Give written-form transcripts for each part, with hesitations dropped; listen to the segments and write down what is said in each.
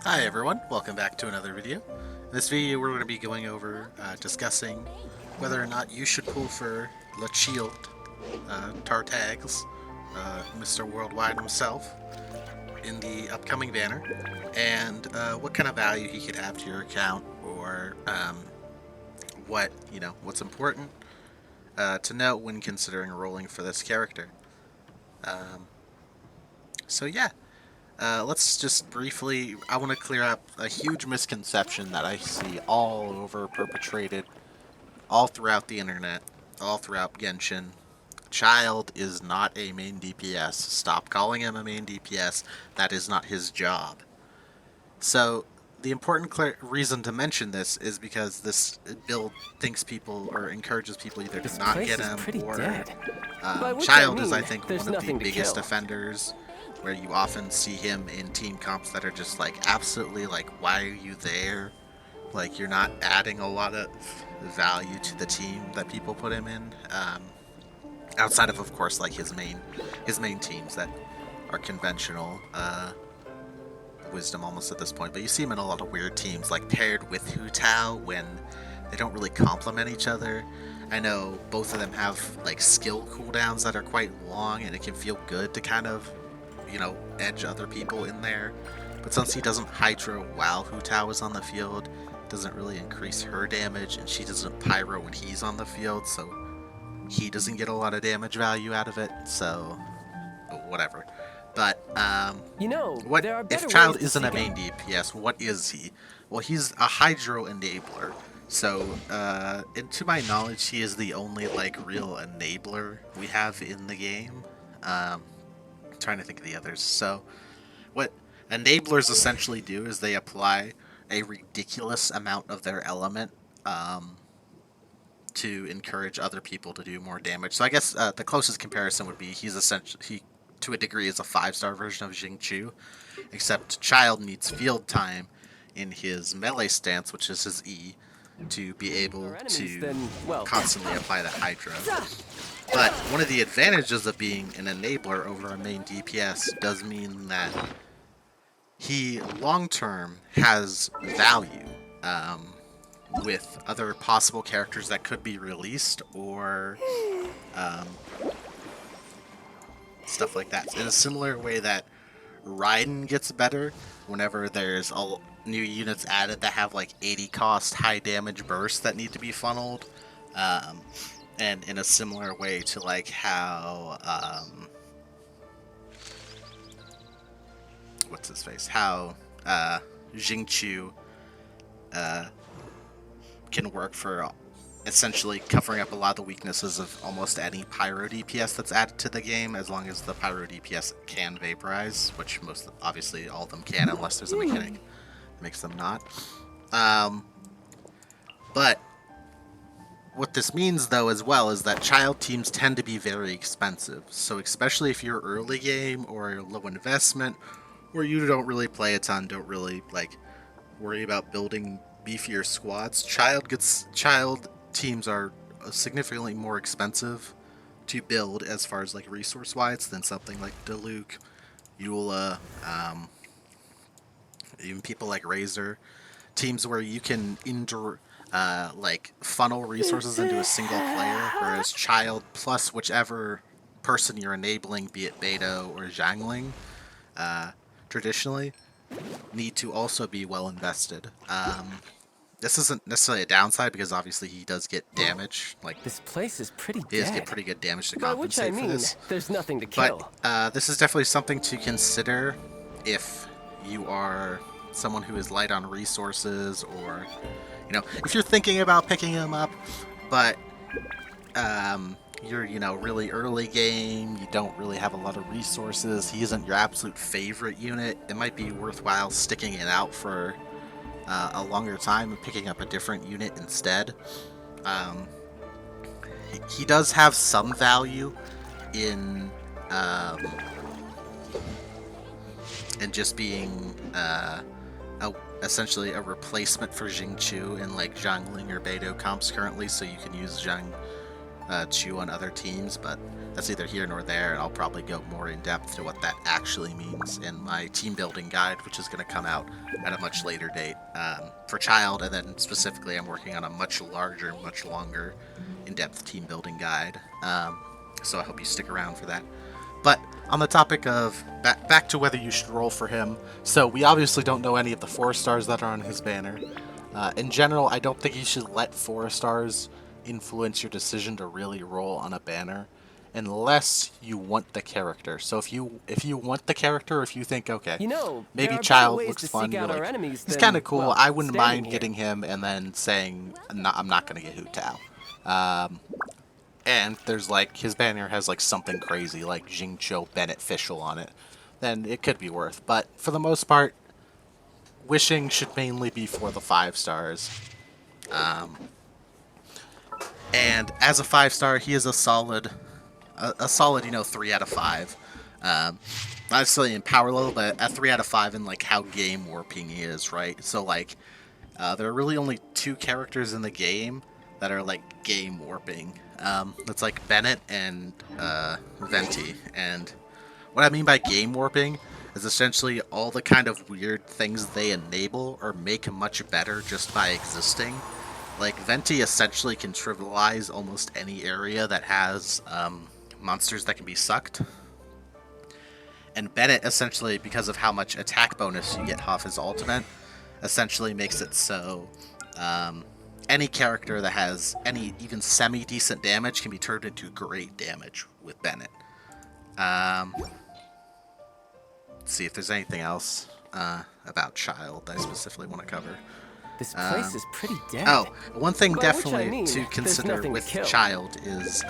Hi everyone, welcome back to another video. In this video we're going to be going over discussing whether or not you should pull for Le Childe, Tartags, Mr. Worldwide himself, in the upcoming banner, and what kind of value he could have to your account, or what's important to know when considering rolling for this character. Um, so yeah, let's just briefly, I want to clear up a huge misconception that I see all over perpetrated all throughout the internet, all throughout Genshin. Childe is not a main DPS. Stop calling him a main DPS. That is not his job. So, the important reason to mention this is because this build thinks people or encourages people either to This not place get is him pretty or dead. By which I Childe is, I mean, think, there's one of the nothing to biggest kill. offenders, where you often see him in team comps that are just like absolutely like, why are you there? Like, you're not adding a lot of value to the team that people put him in. Outside of course, like his main teams that are conventional wisdom almost at this point. But you see him in a lot of weird teams, like paired with Hu Tao when they don't really complement each other. I know both of them have like skill cooldowns that are quite long, and it can feel good to kind of, edge other people in there. But since he doesn't Hydro while Hu Tao is on the field, it doesn't really increase her damage, and she doesn't Pyro when he's on the field, so he doesn't get a lot of damage value out of it. So whatever. But what There are if better ways Childe to isn't a seek main out. DPS? What is he? Well, he's a Hydro enabler. So, and to my knowledge, he is the only like real enabler we have in the game. I'm trying to think of the others. So, what enablers essentially do is they apply a ridiculous amount of their element um, to encourage other people to do more damage. So I guess the closest comparison would be he's essentially he to a degree is a 5-star version of Jingchu, except Childe needs field time in his melee stance, which is his E, to be able Our enemies, to then, well, constantly apply that Hydra. But one of the advantages of being an enabler over a main DPS does mean that he long term has value. With other possible characters that could be released or um, stuff like that. In a similar way that Raiden gets better whenever there's new units added that have like 80 cost high damage bursts that need to be funneled. Um, and in a similar way to like how what's his face? How Jingchu uh, can work for essentially covering up a lot of the weaknesses of almost any Pyro DPS that's added to the game, as long as the Pyro DPS can vaporize, which most, obviously, all of them can, unless there's a mechanic that makes them not. But what this means, though, as well, is that Childe teams tend to be very expensive. So especially if you're early game or low investment, or you don't really play a ton, don't really like worry about building beefier squads, Childe teams are significantly more expensive to build as far as like resource wise than something like Diluc, Eula, even people like Razor. Teams where you can like funnel resources into a single player, whereas Childe plus whichever person you're enabling, be it Beidou or Zhangling, traditionally need to also be well invested. This isn't necessarily a downside because obviously he does get damage. Like, This place is pretty he does get dead. pretty good damage to By which I compensate for mean, this. there's nothing to But kill. this is definitely something to consider if you are someone who is light on resources, or if you're thinking about picking him up, but you're really early game, you don't really have a lot of resources, he isn't your absolute favorite unit, it might be worthwhile sticking it out for a longer time and picking up a different unit instead. Um, he does have some value in just being essentially a replacement for Jingchu in like Zhangling or Beidou comps currently, so you can use chew on other teams, but that's neither here nor there, and I'll probably go more in depth to what that actually means in my team building guide, which is going to come out at a much later date for Childe, and then specifically I'm working on a much larger, much longer in-depth team building guide, so I hope you stick around for that. But on the topic of back to whether you should roll for him, so we obviously don't know any of the 4 stars that are on his banner. In general, I don't think you should let 4 stars influence your decision to really roll on a banner, unless you want the character. So if you want the character, if you think, okay, maybe Childe looks fun, you're like, he's kind of cool, I wouldn't mind getting him, and then saying, I'm not going to get Hu Tao. And there's like, his banner has like something crazy like Jingqiu Beneficial on it, then it could be worth. But for the most part, wishing should mainly be for the 5 stars. And as a 5-star, he is a solid, 3 out of 5. Not necessarily in power level, but a 3 out of 5 in like how game warping he is, right? So like, there are really only 2 characters in the game that are like game warping. That's like Bennett and Venti. And what I mean by game warping is essentially all the kind of weird things they enable or make much better just by existing. Like, Venti essentially can trivialize almost any area that has monsters that can be sucked. And Bennett, essentially, because of how much attack bonus you get off his ultimate, essentially makes it so any character that has any even semi-decent damage can be turned into great damage with Bennett. Let's see if there's anything else about Childe that I specifically want to cover. This place is pretty dead. Oh, one thing By definitely which I mean, to consider nothing to with kill. Childe is,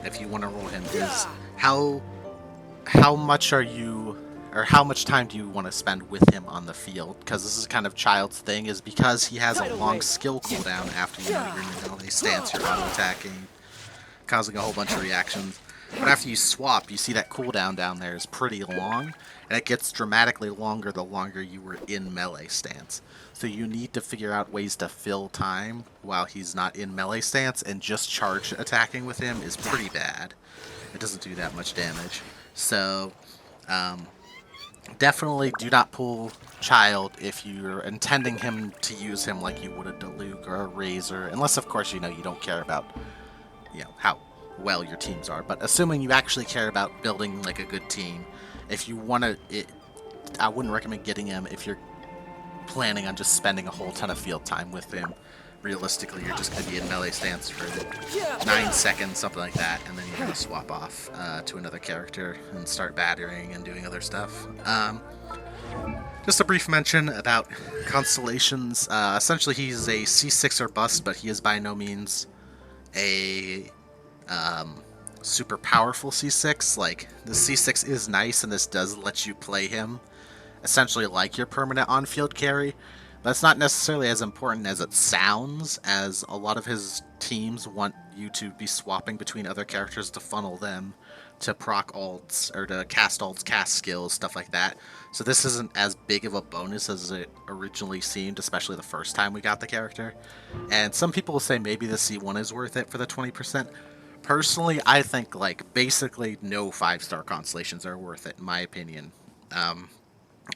if you want to roll him, is how much are you, or how much time do you want to spend with him on the field? Because this is kind of Childe's thing, is because he has a long skill cooldown after you're in the melee stance, you're auto-attacking, causing a whole bunch of reactions. But after you swap, you see that cooldown down there is pretty long, and it gets dramatically longer the longer you were in melee stance. So you need to figure out ways to fill time while he's not in melee stance, and just charge attacking with him is pretty bad. It doesn't do that much damage. So, definitely do not pull Childe if you're intending him to use him like you would a Diluc or a Razor, unless of course you don't care about how well your teams are. But assuming you actually care about building like a good team, if you want to, I wouldn't recommend getting him if you're planning on just spending a whole ton of field time with him. Realistically, you're just going to be in melee stance for 9 seconds, something like that, and then you're going to swap off to another character and start battering and doing other stuff. Just a brief mention about constellations. Essentially, he's a C6 or bust, but he is by no means a super powerful C6. Like, the C6 is nice, and this does let you play him essentially like your permanent on-field carry. That's not necessarily as important as it sounds, as a lot of his teams want you to be swapping between other characters to funnel them to proc ults, or to cast ults, cast skills, stuff like that. So this isn't as big of a bonus as it originally seemed, especially the first time we got the character. And some people will say maybe the C1 is worth it for the 20%. Personally, I think like basically no 5-star constellations are worth it, in my opinion.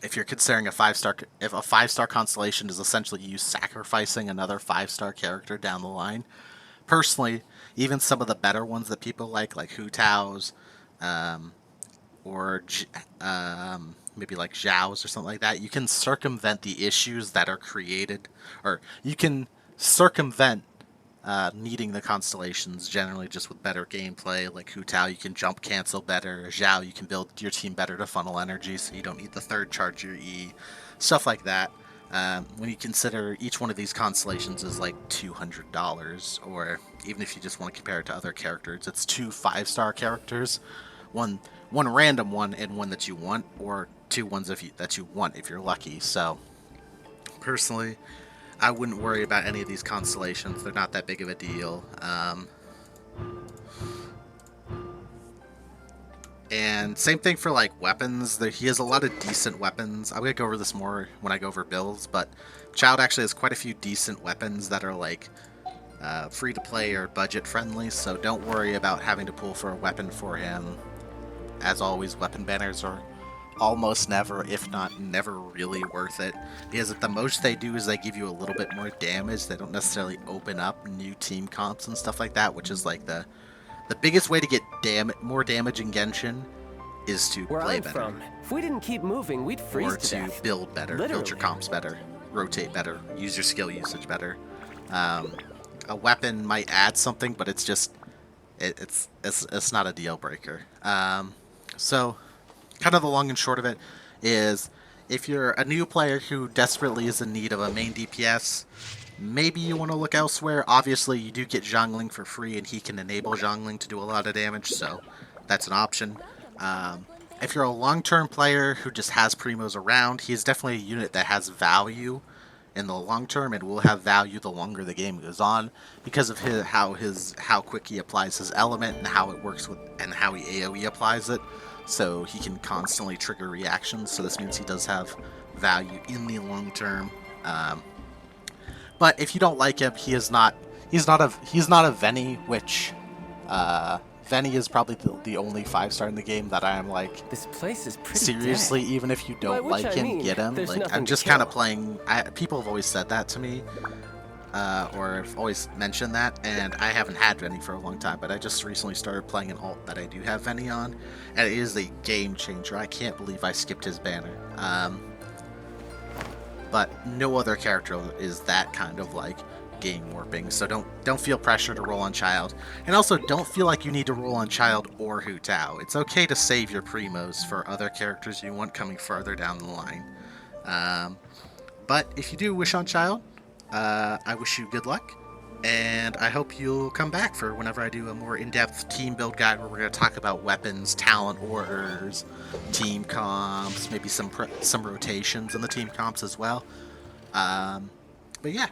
If you're considering a 5-star, if a 5-star constellation is essentially you sacrificing another 5-star character down the line, personally, even some of the better ones that people like Hu Tao's, or maybe like Zhao's or something like that, you can circumvent the issues that are created, or you can circumvent needing the constellations generally just with better gameplay. Like Hu Tao, you can jump cancel better. Zhao, you can build your team better to funnel energy, so you don't need the third charge your E. Stuff like that. When you consider each one of these constellations is like $200, or even if you just want to compare it to other characters, it's 2 5-star characters, one random one and one that you want, or 2 ones that you want if you're lucky. So personally, I wouldn't worry about any of these constellations. They're not that big of a deal. And same thing for like weapons. He has a lot of decent weapons. I'm going to go over this more when I go over builds, but Childe actually has quite a few decent weapons that are like free to play or budget friendly, so don't worry about having to pull for a weapon for him. As always, weapon banners are almost never, if not never, really worth it, because at the most they do is they give you a little bit more damage. They don't necessarily open up new team comps and stuff like that, which is like the biggest way to get more damage in Genshin is to Where play I'm better, from, if we didn't keep moving, we'd freeze or to to death. build better, Literally. build your comps better, rotate better, use your skill usage better. Um, a weapon might add something, but it's just it's not a deal breaker. So kind of the long and short of it is, if you're a new player who desperately is in need of a main DPS, maybe you want to look elsewhere. Obviously, you do get Zhongling for free, and he can enable Zhongling to do a lot of damage, so that's an option. If you're a long-term player who just has Primos around, he's definitely a unit that has value in the long term and will have value the longer the game goes on, because of how quick he applies his element and how it works with, and how he AoE applies it. So he can constantly trigger reactions. So this means he does have value in the long term. But if you don't like him, he's not a Veni, which Veni is probably the only 5-star in the game that I am like, This place is pretty seriously, dead. even if you By don't which like I him, mean, get him. there's Like, nothing I'm to just kind of kill. playing. People have always said that to me, or have always mentioned that, and I haven't had Veni for a long time. But I just recently started playing an alt that I do have Veni on, and it is a game changer. I can't believe I skipped his banner. But no other character is that kind of like game warping. So don't feel pressure to roll on Childe, and also don't feel like you need to roll on Childe or Hu Tao. It's okay to save your primos for other characters you want coming further down the line. Um, but if you do wish on Childe, I wish you good luck, and I hope you'll come back for whenever I do a more in-depth team build guide where we're going to talk about weapons, talent orders, team comps, maybe some rotations in the team comps as well. But yeah,